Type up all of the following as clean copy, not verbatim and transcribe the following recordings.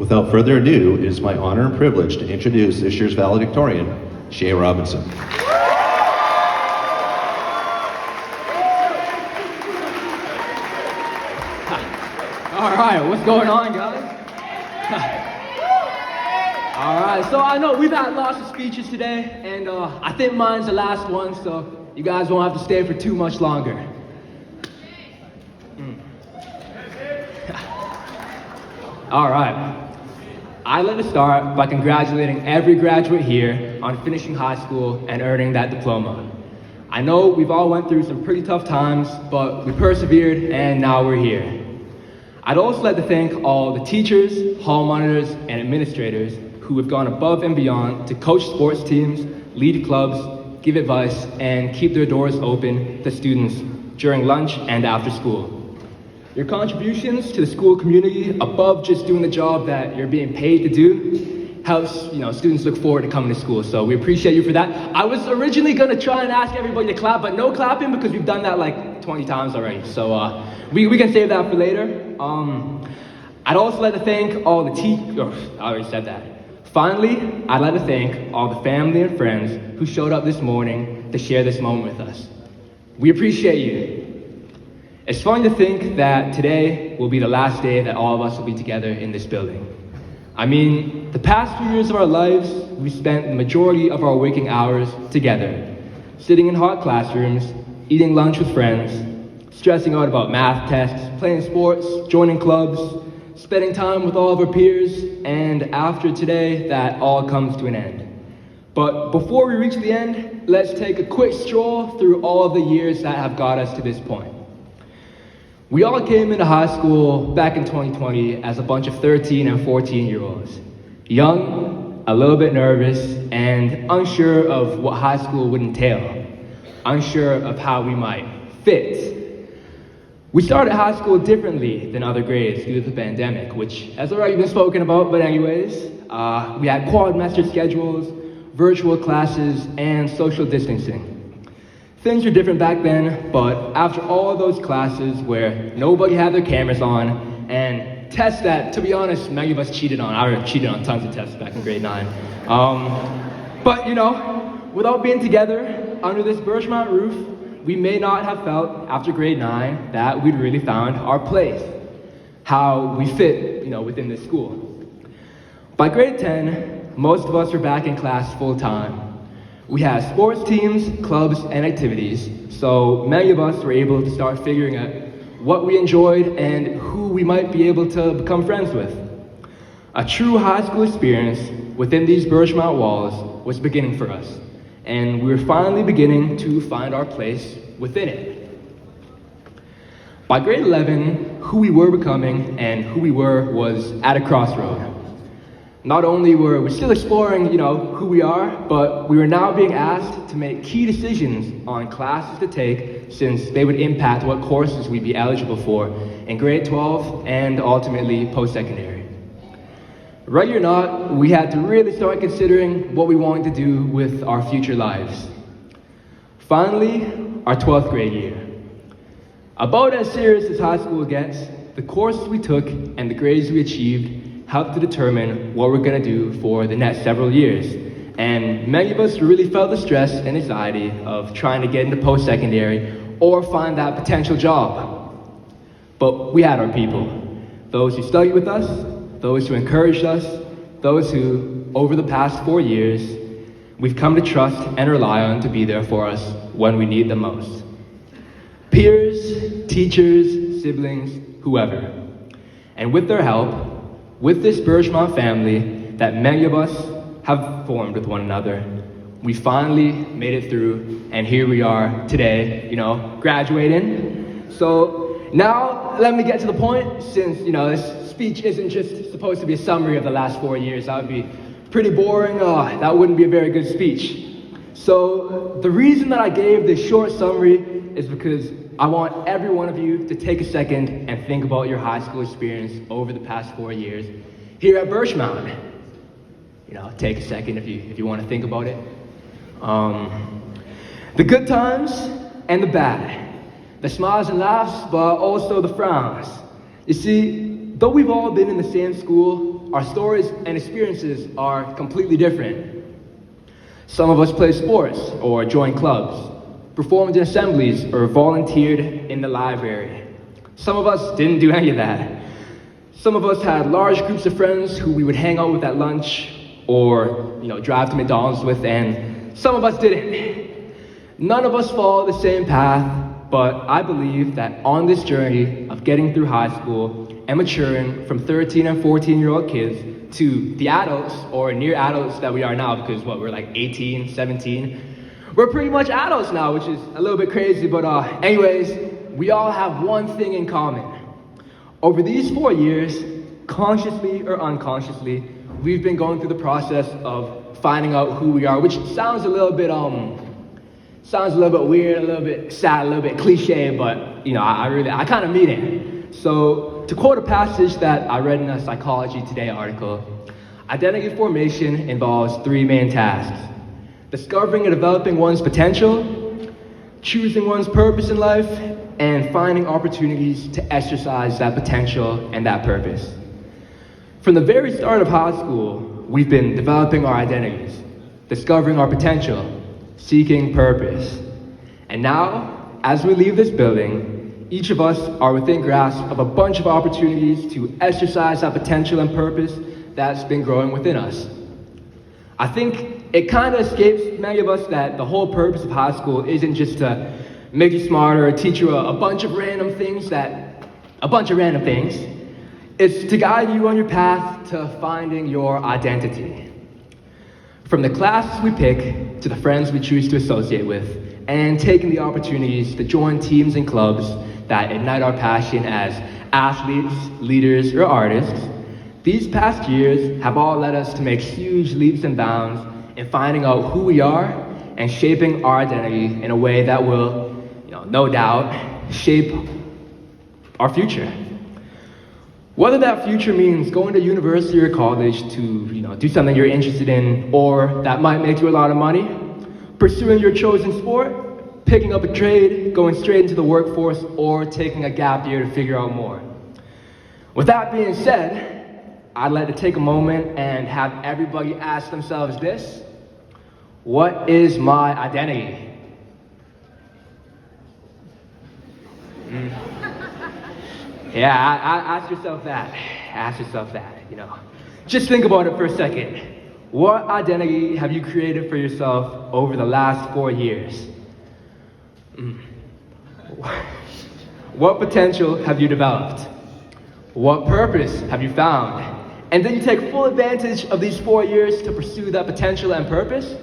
Without further ado, it is my honor and privilege to introduce this year's valedictorian, Shae Robinson. All right, what's going on, guys? All right, so I know we've had lots of speeches today, and I think mine's the last one, so you guys won't have to stay for too much longer. All right, I'd like to start by congratulating every graduate here on finishing high school and earning that diploma. I know we've all went through some pretty tough times, but we persevered and now we're here. I'd also like to thank all the teachers, hall monitors, and administrators who have gone above and beyond to coach sports teams, lead clubs, give advice, and keep their doors open to students during lunch and after school. Your contributions to the school community, above just doing the job that you're being paid to do, helps students look forward to coming to school. So we appreciate you for that. I was originally going to try and ask everybody to clap, but no clapping because we've done that like 20 times already. So we can save that for later. I'd also like to thank all the I already said that. Finally, I'd like to thank all the family and friends who showed up this morning to share this moment with us. We appreciate you. It's funny to think that today will be the last day that all of us will be together in this building. I mean, the past few years of our lives, we spent the majority of our waking hours together, sitting in hot classrooms, eating lunch with friends, stressing out about math tests, playing sports, joining clubs, spending time with all of our peers, and after today, that all comes to an end. But before we reach the end, let's take a quick stroll through all of the years that have got us to this point. We all came into high school back in 2020 as a bunch of 13 and 14-year-olds, young, a little bit nervous, and unsure of what high school would entail, unsure of how we might fit. We started high school differently than other grades due to the pandemic, which has already been spoken about, but anyways, we had quad-semester schedules, virtual classes, and social distancing. Things were different back then, but after all of those classes where nobody had their cameras on, and tests that, to be honest, many of us cheated on. I cheated on tons of tests back in grade 9. But without being together under this Birchmount roof, we may not have felt after grade 9 that we'd really found our place, how we fit, within this school. By grade 10, most of us were back in class full time. We had sports teams, clubs, and activities, so many of us were able to start figuring out what we enjoyed and who we might be able to become friends with. A true high school experience within these Birchmount walls was beginning for us, and we were finally beginning to find our place within it. By grade 11, who we were becoming and who we were was at a crossroad. Not only were we still exploring, who we are, but we were now being asked to make key decisions on classes to take since they would impact what courses we'd be eligible for in grade 12 and ultimately post-secondary. Right or not, we had to really start considering what we wanted to do with our future lives. Finally, our 12th grade year. About as serious as high school gets, the courses we took and the grades we achieved helped to determine what we're going to do for the next several years. And many of us really felt the stress and anxiety of trying to get into post-secondary or find that potential job. But we had our people, those who studied with us, those who encouraged us, those who, over the past 4 years, we've come to trust and rely on to be there for us when we need them most. Peers, teachers, siblings, whoever. And with their help, with this Birchmount family that many of us have formed with one another, we finally made it through, and here we are today, graduating. So now let me get to the point, since, this speech isn't just supposed to be a summary of the last 4 years. That would be pretty boring. That wouldn't be a very good speech. So the reason that I gave this short summary is because I want every one of you to take a second and think about your high school experience over the past 4 years here at Birchmount. Take a second if you want to think about it. The good times and the bad. The smiles and laughs, but also the frowns. You see, Though we've all been in the same school, our stories and experiences are completely different. Some of us play sports or joined clubs, performed in assemblies or volunteered in the library. Some of us didn't do any of that. Some of us had large groups of friends who we would hang out with at lunch or drive to McDonald's with, and some of us didn't. None of us follow the same path, but I believe that on this journey of getting through high school and maturing from 13 and 14-year-old kids to the adults or near adults that we are now, because we're like 18, 17. We're pretty much adults now, which is a little bit crazy, but anyways, we all have one thing in common. Over these 4 years, consciously or unconsciously, we've been going through the process of finding out who we are, which sounds a little bit weird, a little bit sad, a little bit cliche, but I kind of mean it. So to quote a passage that I read in a Psychology Today article, identity formation involves 3 main tasks: discovering and developing one's potential, choosing one's purpose in life, and finding opportunities to exercise that potential and that purpose. From the very start of high school, we've been developing our identities, discovering our potential, seeking purpose. And now, as we leave this building, each of us are within grasp of a bunch of opportunities to exercise that potential and purpose that's been growing within us. I think it kind of escapes many of us that the whole purpose of high school isn't just to make you smarter or teach you a bunch of random things. It's to guide you on your path to finding your identity. From the classes we pick to the friends we choose to associate with, and taking the opportunities to join teams and clubs that ignite our passion as athletes, leaders, or artists, these past years have all led us to make huge leaps and bounds in finding out who we are and shaping our identity in a way that will, no doubt, shape our future. Whether that future means going to university or college to, do something you're interested in, or that might make you a lot of money, pursuing your chosen sport, picking up a trade, going straight into the workforce, or taking a gap year to figure out more. With that being said, I'd like to take a moment and have everybody ask themselves this: what is my identity? Yeah, ask yourself that. Just think about it for a second. What identity have you created for yourself over the last 4 years? What potential have you developed? What purpose have you found? And did you take full advantage of these 4 years to pursue that potential and purpose?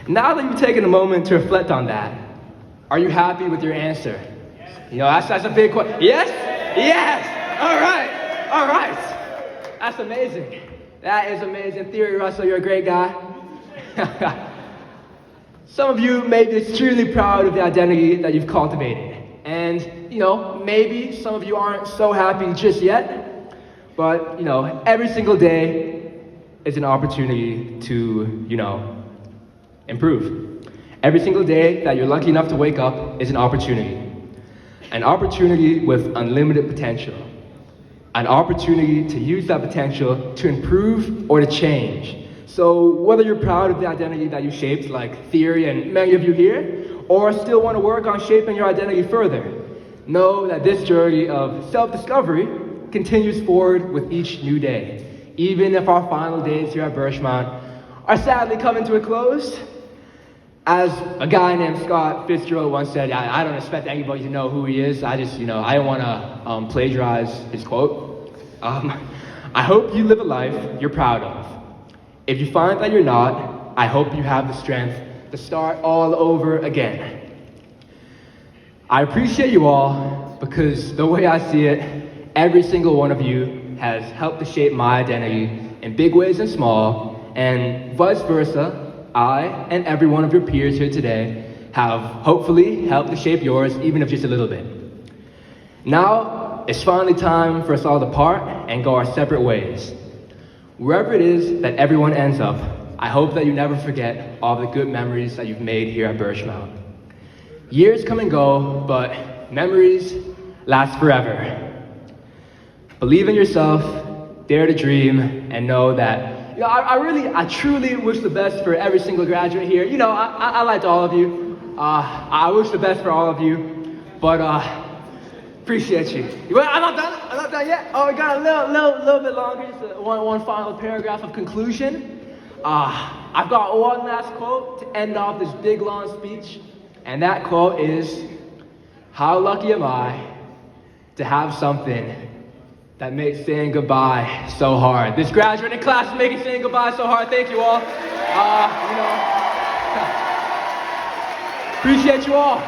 Now that you've taken a moment to reflect on that, are you happy with your answer? That's a big question. Yes? Yes! All right. That's amazing. That is amazing. Theory, Russell, you're a great guy. Some of you may be extremely proud of the identity that you've cultivated. And, maybe some of you aren't so happy just yet. But, every single day is an opportunity to, improve. Every single day that you're lucky enough to wake up is an opportunity. An opportunity with unlimited potential. An opportunity to use that potential to improve or to change. So whether you're proud of the identity that you shaped, like Theory and many of you here, or still want to work on shaping your identity further, know that this journey of self-discovery continues forward with each new day. Even if our final days here at Birchmount are sadly coming to a close, as a guy named Scott Fitzgerald once said, I don't expect anybody to know who he is. I just, I don't want to plagiarize his quote. I hope you live a life you're proud of. If you find that you're not, I hope you have the strength to start all over again. I appreciate you all because the way I see it, every single one of you has helped to shape my identity in big ways and small, and vice versa. I and every one of your peers here today have hopefully helped to shape yours, even if just a little bit. Now, it's finally time for us all to part and go our separate ways. Wherever it is that everyone ends up, I hope that you never forget all the good memories that you've made here at Birchmount. Years come and go, but memories lasts forever. Believe in yourself, dare to dream, and know that, I truly wish the best for every single graduate here. I liked all of you. I wish the best for all of you, but appreciate you. Well, I'm not done yet. Oh, we got a little bit longer. Just one final paragraph of conclusion. I've got one last quote to end off this big long speech, and that quote is, "How lucky am I to have something that makes saying goodbye so hard." This graduating class is making saying goodbye so hard. Thank you all. Appreciate you all.